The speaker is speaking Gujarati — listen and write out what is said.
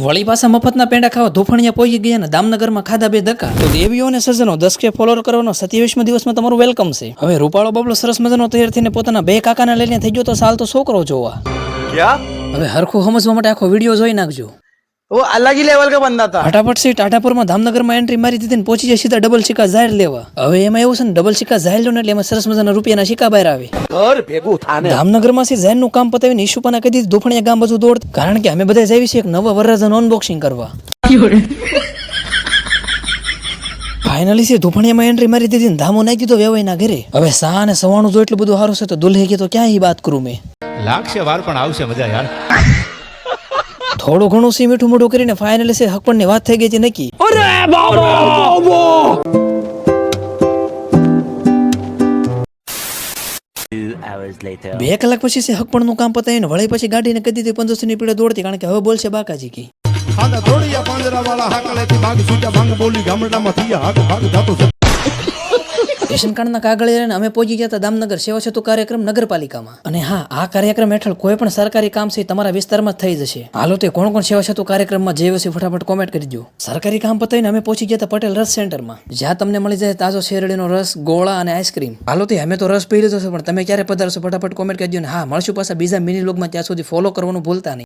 વળી પાછા મફતના પેંડા ખાવા ધોફણિયા પહોંચી ગયા ને દામનગરમાં ખાધા બે ધક્કા. તો દેવીઓ અને સજ્જનો 10K ફોલોઅર કરવાનો 27મી દિવસમાં તમારું વેલકમ છે. હવે રૂપાળો બબલો સરસ મજાનો તૈયાર થઈને પોતાના બે કાકાને લઈને થઈ ગયો તો સાલ તો છોકરો જોવા. હવે હરખું સમજવા માટે આખો વિડીયો જોઈ નાખજો. वो अलग ही लेवल का बंदा था. ફટાફટ સીટ ટાટાપુરમાં દામનગરમાં એન્ટ્રી મારી દીધી ને પહોંચી જાય સીધા ડબલ સિક્કા જાહેર લેવા. હવે એમાં એવું છે ને ડબલ સિક્કા જાહેર લો ને એટલે એમાં સરસ મજાના રૂપિયાના સિક્કા બહાર આવે. घर भेगू थाने દામનગરમાં જાહેરનું કામ પતાવીને ઈશુપાના કહી દીધું ધોફણિયા ગામ બધું દોડ, કારણ કે અમે બધા જઈએ છીએ એક નવા વરરાજાનું અનબોક્સિંગ કરવા. ફાઇનલી છે ધોફણિયામાં એન્ટ્રી મારી દીધી ને ધામો નાખી દીધો વેવાઈના ઘરે. હવે સા અને સવાણું જો એટલું બધું સારું છે તો દુલ્હે કે તો ક્યાં વાત કરું મેં. લાગશે વાર પણ આવશે મજા યાર. થોડું ઘણું સી મીઠું મોઢું કરીને ફાઇનલી છે હકપણની વાત થઈ ગઈ છે નક્કી. બે કલાક પછી છે હકપણનું કામ પતાવીને વળી પછી ગાડીને કહી દીધી 1500 ની પીડે દોડતી, કારણ કે હવે બોલશે બાકાજી કી. ખાધા દોડિયા પાંજરા વાળા હાકલેથી ભાગ છૂટ્યા ભાંગ બોલી ગામડામાં થયા હાક ભાગ જાતો છે. રેશન કાર્ડના કાગળ લઈને અમે પહોંચી ગયા હતા દામનગર સેવા સેતુ કાર્યક્રમ નગરપાલિકામાં. અને હા, આ કાર્યક્રમ હેઠળ કોઈ પણ સરકારી કામ છે તમારા વિસ્તારમાં થઈ જશે. હાલો તે કોણ કોણ સેવા સેતુ કાર્યક્રમમાં જે હશે ફટાફટ કોમેન્ટ કરી દો. સરકારી કામ પતાવીને અમે પહોંચી ગયા હતા પટેલ રસ સેન્ટરમાં, જ્યાં તમને મળી જાય તાજો શેરડીનો રસ, ગોળા અને આઈસ્ક્રીમ. હાલો તે અમે તો રસ પી લીધો છે, પણ તમે ક્યારે પધારશો ફટાફટ કોમેન્ટ કરી દો. ને હા, મળશું પાછા બીજા મિની વ્લોગમાં, ત્યાં સુધી ફોલો કરવાનું ભૂલતા નહીં.